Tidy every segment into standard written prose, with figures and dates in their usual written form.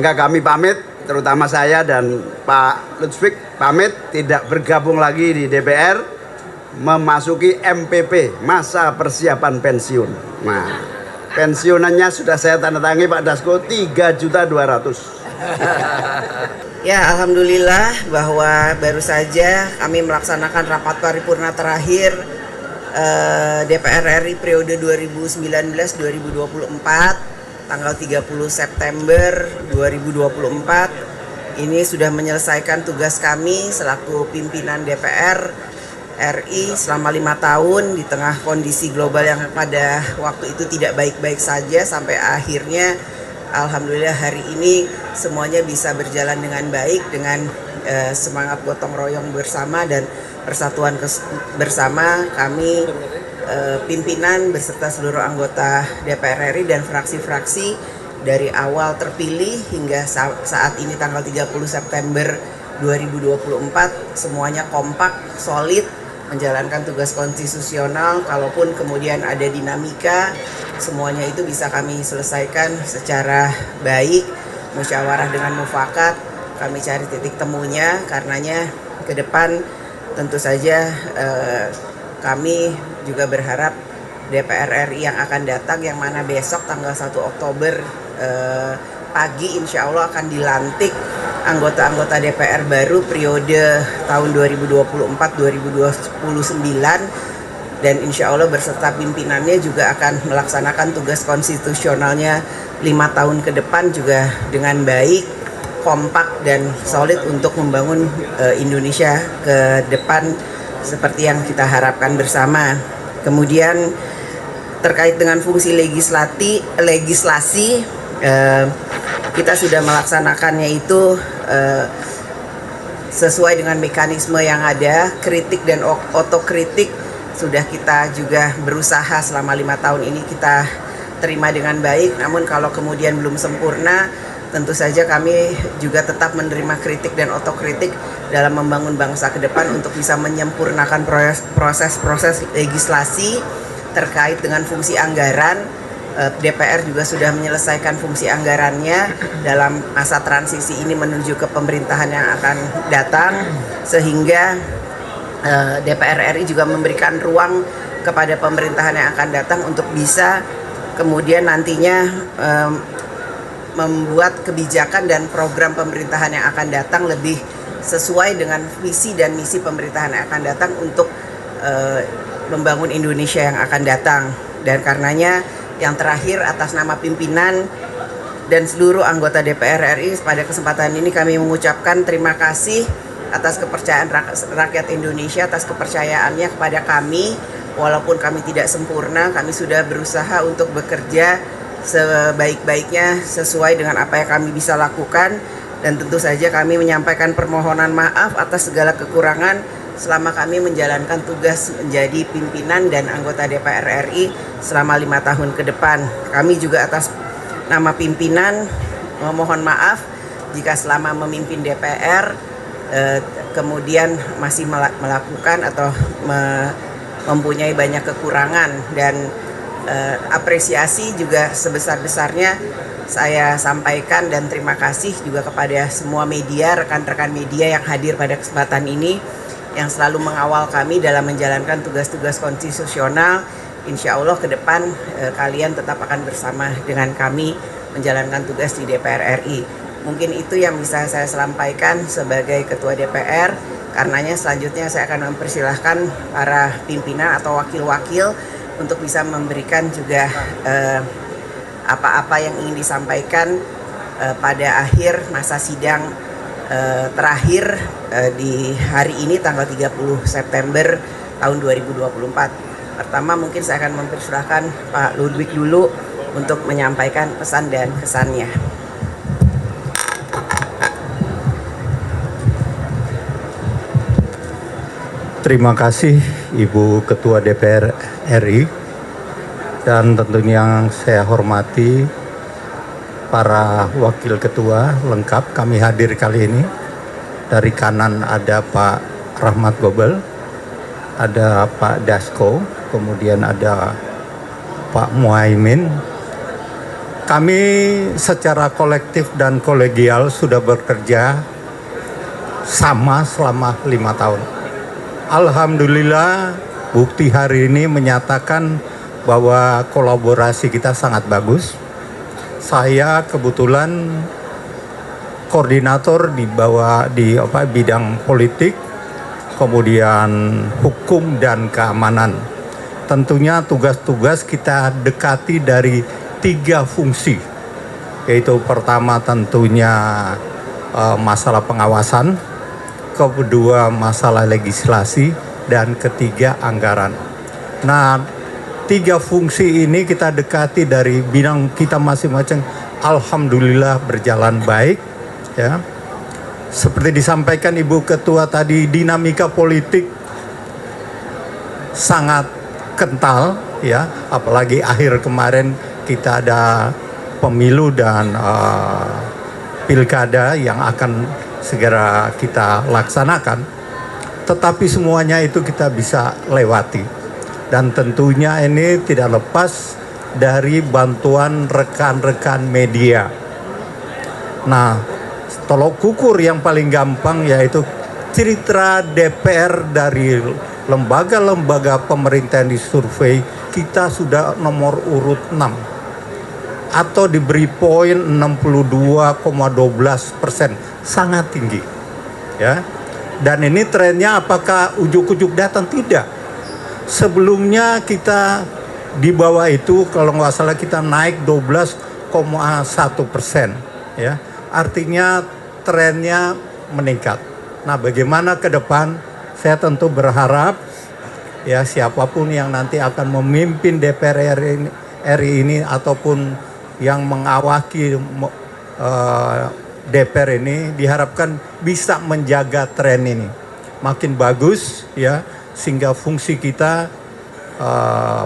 Sehingga kami pamit, terutama saya dan Pak Lutfik pamit tidak bergabung lagi di DPR, memasuki MPP, masa persiapan pensiun. Nah, pensiunannya sudah saya tanda tangi Pak Dasko, 3.200.000. Ya, alhamdulillah bahwa baru saja kami melaksanakan rapat paripurna terakhir DPR RI periode 2019-2024 tanggal 30 September 2024. Ini sudah menyelesaikan tugas kami selaku pimpinan DPR RI selama 5 tahun di tengah kondisi global yang pada waktu itu tidak baik-baik saja, sampai akhirnya alhamdulillah hari ini semuanya bisa berjalan dengan baik dengan semangat gotong royong bersama dan persatuan bersama. Kami pimpinan beserta seluruh anggota DPR RI dan fraksi-fraksi dari awal terpilih hingga saat ini tanggal 30 September 2024 semuanya kompak, solid menjalankan tugas konstitusional. Kalaupun kemudian ada dinamika, semuanya itu bisa kami selesaikan secara baik, musyawarah dengan mufakat. Kami cari titik temunya, karenanya ke depan tentu saja kami juga berharap DPR RI yang akan datang, yang mana besok tanggal 1 Oktober pagi insya Allah akan dilantik anggota-anggota DPR baru periode tahun 2024-2029, dan insya Allah berserta pimpinannya juga akan melaksanakan tugas konstitusionalnya 5 tahun ke depan juga dengan baik, kompak dan solid untuk membangun Indonesia ke depan seperti yang kita harapkan bersama. Kemudian terkait dengan fungsi legislasi, kita sudah melaksanakannya itu sesuai dengan mekanisme yang ada. Kritik dan otokritik sudah kita juga berusaha selama 5 tahun ini kita terima dengan baik. Namun kalau kemudian belum sempurna, tentu saja kami juga tetap menerima kritik dan otokritik dalam membangun bangsa ke depan untuk bisa menyempurnakan proses-proses legislasi terkait dengan fungsi anggaran. DPR juga sudah menyelesaikan fungsi anggarannya dalam masa transisi ini menuju ke pemerintahan yang akan datang, sehingga DPR RI juga memberikan ruang kepada pemerintahan yang akan datang untuk bisa kemudian nantinya membuat kebijakan dan program pemerintahan yang akan datang lebih sesuai dengan visi dan misi pemerintahan yang akan datang untuk membangun Indonesia yang akan datang. Dan karenanya yang terakhir, atas nama pimpinan dan seluruh anggota DPR RI pada kesempatan ini kami mengucapkan terima kasih atas kepercayaan rakyat Indonesia, atas kepercayaannya kepada kami. Walaupun kami tidak sempurna, kami sudah berusaha untuk bekerja sebaik-baiknya sesuai dengan apa yang kami bisa lakukan, dan tentu saja kami menyampaikan permohonan maaf atas segala kekurangan selama kami menjalankan tugas menjadi pimpinan dan anggota DPR RI selama 5 tahun ke depan. Kami juga atas nama pimpinan memohon maaf jika selama memimpin DPR kemudian masih melakukan atau mempunyai banyak kekurangan, dan apresiasi juga sebesar-besarnya saya sampaikan dan terima kasih juga kepada semua media, rekan-rekan media yang hadir pada kesempatan ini, yang selalu mengawal kami dalam menjalankan tugas-tugas konstitusional. Insya Allah ke depan kalian tetap akan bersama dengan kami menjalankan tugas di DPR RI. Mungkin itu yang bisa saya sampaikan sebagai Ketua DPR. Karenanya selanjutnya saya akan mempersilahkan para pimpinan atau wakil-wakil untuk bisa memberikan juga apa-apa yang ingin disampaikan pada akhir masa sidang terakhir di hari ini tanggal 30 September tahun 2024. Pertama mungkin saya akan mempersilahkan Pak Ludwig dulu untuk menyampaikan pesan dan kesannya. Terima kasih Ibu Ketua DPR RI, dan tentunya yang saya hormati para wakil ketua lengkap kami hadir kali ini. Dari kanan ada Pak Rahmat Gobel, ada Pak Dasko, kemudian ada Pak Muhaimin, Kami secara kolektif dan kolegial sudah bekerja sama selama 5 tahun. Alhamdulillah, bukti hari ini menyatakan bahwa kolaborasi kita sangat bagus. Saya kebetulan koordinator di bidang politik, kemudian hukum dan keamanan. Tentunya tugas-tugas kita dekati dari 3 fungsi, yaitu pertama tentunya masalah pengawasan, kedua masalah legislasi, dan ketiga anggaran. Nah, 3 fungsi ini kita dekati dari bidang kita masing-masing. Alhamdulillah berjalan baik, ya. Seperti disampaikan Ibu Ketua tadi, dinamika politik sangat kental, ya. Apalagi akhir kemarin kita ada pemilu dan pilkada yang akan segera kita laksanakan. Tetapi semuanya itu kita bisa lewati. Dan tentunya ini tidak lepas dari bantuan rekan-rekan media. Nah, tolok ukur yang paling gampang yaitu citra DPR dari lembaga-lembaga pemerintah yang disurvei, kita sudah nomor urut 6 atau diberi poin 62,12%, sangat tinggi, ya. Dan ini trennya apakah ujuk-ujuk datang? Tidak. Sebelumnya kita di bawah itu, kalau nggak salah kita naik 12,1%, ya. Artinya trennya meningkat. Nah, bagaimana ke depan? Saya tentu berharap, ya, siapapun yang nanti akan memimpin DPR RI ini ataupun yang mengawaki DPR ini, diharapkan bisa menjaga tren ini makin bagus, ya, sehingga fungsi kita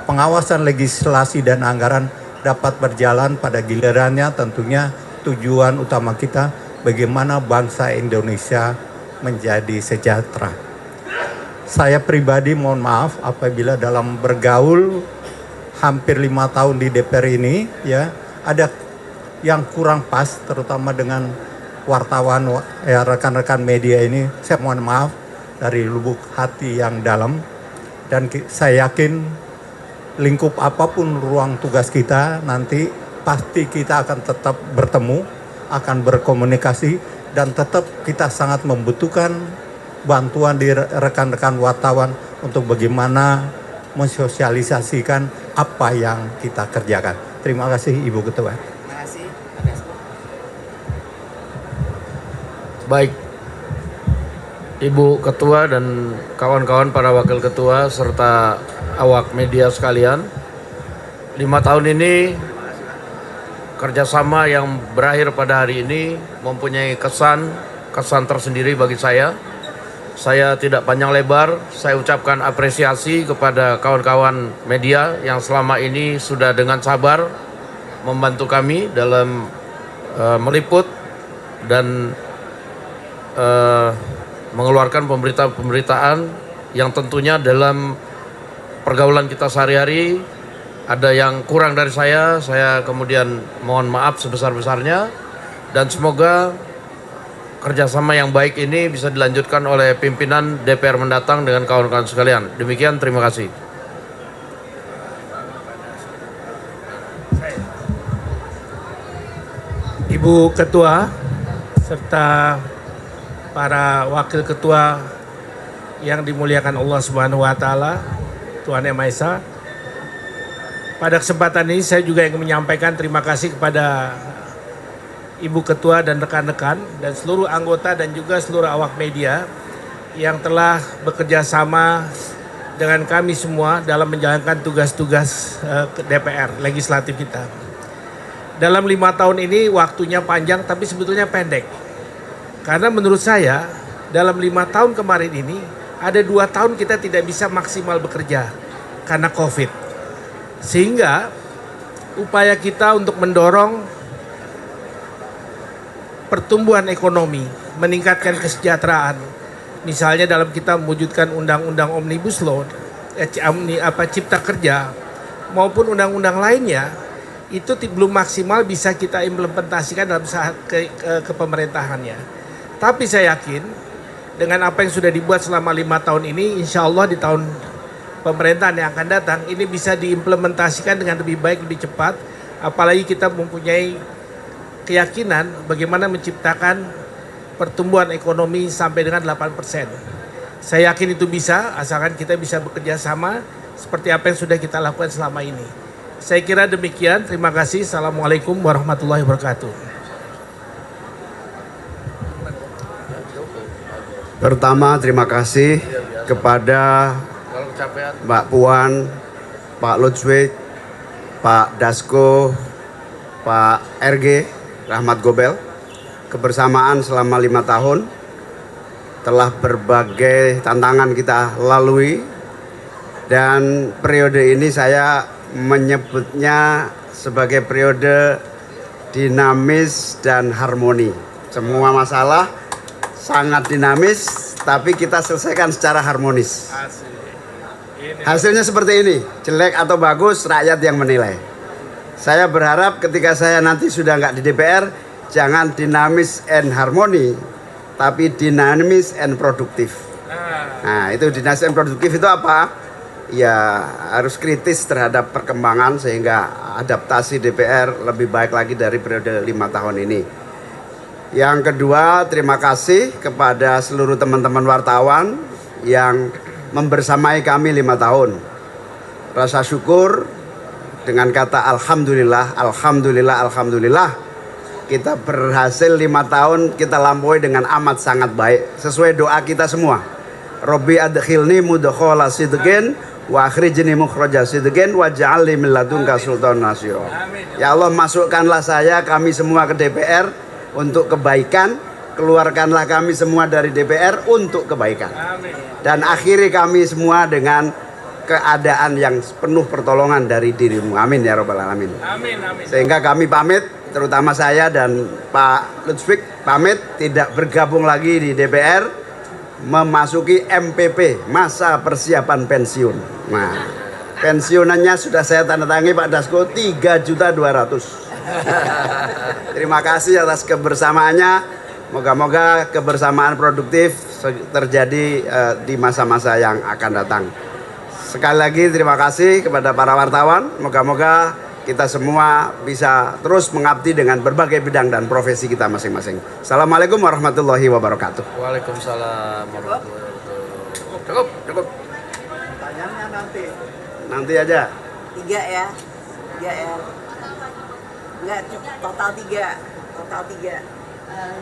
pengawasan legislasi dan anggaran dapat berjalan pada gilirannya. Tentunya tujuan utama kita bagaimana bangsa Indonesia menjadi sejahtera. Saya pribadi mohon maaf apabila dalam bergaul hampir 5 tahun di DPR ini, ya, ada yang kurang pas, terutama dengan wartawan, ya, rekan-rekan media ini. Saya mohon maaf dari lubuk hati yang dalam, dan saya yakin lingkup apapun ruang tugas kita nanti pasti kita akan tetap bertemu, akan berkomunikasi, dan tetap kita sangat membutuhkan bantuan di rekan-rekan wartawan untuk bagaimana mensosialisasikan apa yang kita kerjakan. Terima kasih Ibu Ketua. Terima kasih. Baik, Ibu Ketua dan kawan-kawan para wakil ketua serta awak media sekalian, 5 tahun ini kerjasama yang berakhir pada hari ini mempunyai kesan tersendiri bagi saya. Saya tidak panjang lebar, saya ucapkan apresiasi kepada kawan-kawan media yang selama ini sudah dengan sabar membantu kami dalam meliput dan mengeluarkan pemberitaan yang tentunya dalam pergaulan kita sehari-hari ada yang kurang dari saya kemudian mohon maaf sebesar-besarnya, dan semoga kerjasama yang baik ini bisa dilanjutkan oleh pimpinan DPR mendatang dengan kawan-kawan sekalian. Demikian, terima kasih. Ibu Ketua serta para wakil ketua yang dimuliakan Allah Subhanahu wa taala, Tuhan Yang Maha Esa. Pada kesempatan ini saya juga ingin menyampaikan terima kasih kepada Ibu Ketua dan rekan-rekan dan seluruh anggota dan juga seluruh awak media yang telah bekerja sama dengan kami semua dalam menjalankan tugas-tugas DPR legislatif kita. Dalam 5 tahun ini waktunya panjang tapi sebetulnya pendek. Karena menurut saya dalam 5 tahun kemarin ini ada 2 tahun kita tidak bisa maksimal bekerja karena COVID. Sehingga upaya kita untuk mendorong pertumbuhan ekonomi, meningkatkan kesejahteraan, misalnya dalam kita mewujudkan undang-undang Omnibus Law, Cipta Kerja, maupun undang-undang lainnya, itu belum maksimal bisa kita implementasikan dalam saat kepemerintahannya. Tapi saya yakin dengan apa yang sudah dibuat selama 5 tahun ini, insya Allah di tahun pemerintahan yang akan datang ini bisa diimplementasikan dengan lebih baik, lebih cepat. Apalagi kita mempunyai keyakinan bagaimana menciptakan pertumbuhan ekonomi sampai dengan 8%. Saya yakin itu bisa, asalkan kita bisa bekerja sama seperti apa yang sudah kita lakukan selama ini. Saya kira demikian. Terima kasih. Assalamualaikum warahmatullahi wabarakatuh. Pertama, terima kasih kepada Mbak Puan, Pak Lutzwig, Pak Dasko, Pak RG, Rahmat Gobel. Kebersamaan selama 5 tahun telah berbagai tantangan kita lalui, dan periode ini saya menyebutnya sebagai periode dinamis dan harmoni. Semua masalah sangat dinamis, tapi kita selesaikan secara harmonis. Hasilnya seperti ini, jelek atau bagus, rakyat yang menilai. Saya berharap ketika saya nanti sudah nggak di DPR, jangan dinamis and harmoni, tapi dinamis and produktif. Nah, itu dinamis and produktif itu apa? Ya harus kritis terhadap perkembangan sehingga adaptasi DPR lebih baik lagi dari periode 5 tahun ini. Yang kedua, terima kasih kepada seluruh teman-teman wartawan yang membersamai kami 5 tahun. Rasa syukur dengan kata alhamdulillah, alhamdulillah, alhamdulillah. Kita berhasil 5 tahun kita lampaui dengan amat sangat baik sesuai doa kita semua. Robbi adkhilni mudkhala sidqin wa akhrijni mukhraja sidqin waj'alni min ladunka sultanan nasira. Ya Allah, masukkanlah saya, kami semua ke DPR untuk kebaikan, keluarkanlah kami semua dari DPR untuk kebaikan. Dan akhiri kami semua dengan keadaan yang penuh pertolongan dari dirimu. Amin ya rabbal alamin. Sehingga kami pamit, terutama saya dan Pak Lutzwig pamit tidak bergabung lagi di DPR, memasuki MPP, masa persiapan pensiun. Nah, pensiunannya sudah saya tanda tangani Pak Dasko, 3.200.000. Terima kasih atas kebersamaannya. Moga-moga kebersamaan produktif terjadi di masa-masa yang akan datang. Sekali lagi terima kasih kepada para wartawan. Moga-moga kita semua bisa terus mengabdi dengan berbagai bidang dan profesi kita masing-masing. Assalamualaikum warahmatullahi wabarakatuh. Waalaikumsalam warahmatullahi wabarakatuh. Cukup. Pertanyaannya nanti aja. 3 ya. 3 ya. Enggak, total 3.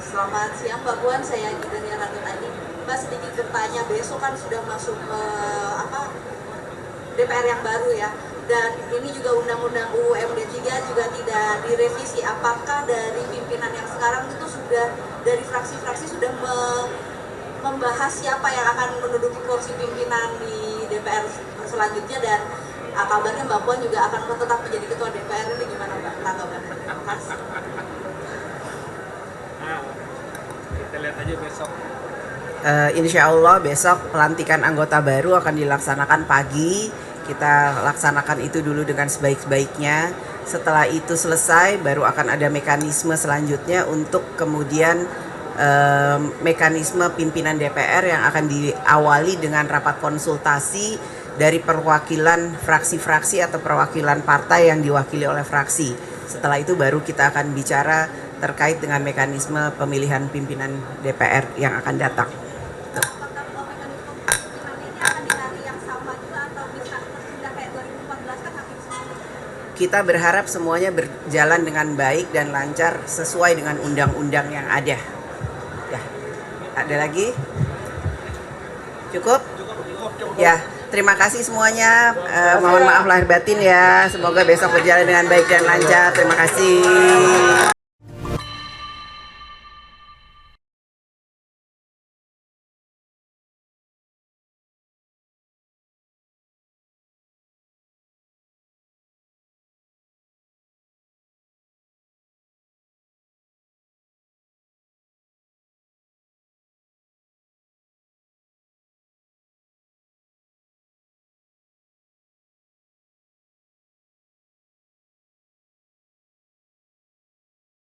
Selamat siang Mbak Puan, saya Gidania Ratu tadi. Mbak, sedikit bertanya, besok kan sudah masuk DPR yang baru ya, dan ini juga undang-undang UU MD 3 juga tidak direvisi. Apakah dari pimpinan yang sekarang itu sudah dari fraksi-fraksi sudah membahas siapa yang akan menduduki kursi pimpinan di DPR selanjutnya, dan kabarnya Mbak Puan juga akan tetap menjadi ketua DPR, ini gimana Mbak tanggapannya? Terima kasih. Kita lihat aja besok. Insya Allah besok pelantikan anggota baru akan dilaksanakan pagi. Kita laksanakan itu dulu dengan sebaik-baiknya. Setelah itu selesai, baru akan ada mekanisme selanjutnya untuk kemudian mekanisme pimpinan DPR yang akan diawali dengan rapat konsultasi dari perwakilan fraksi-fraksi atau perwakilan partai yang diwakili oleh fraksi. Setelah itu baru kita akan bicara terkait dengan mekanisme pemilihan pimpinan DPR yang akan datang. Kita berharap semuanya berjalan dengan baik dan lancar sesuai dengan undang-undang yang ada. Ya, ada lagi? Cukup? Ya, terima kasih semuanya. Mohon maaf lahir batin ya. Semoga besok berjalan dengan baik dan lancar. Terima kasih.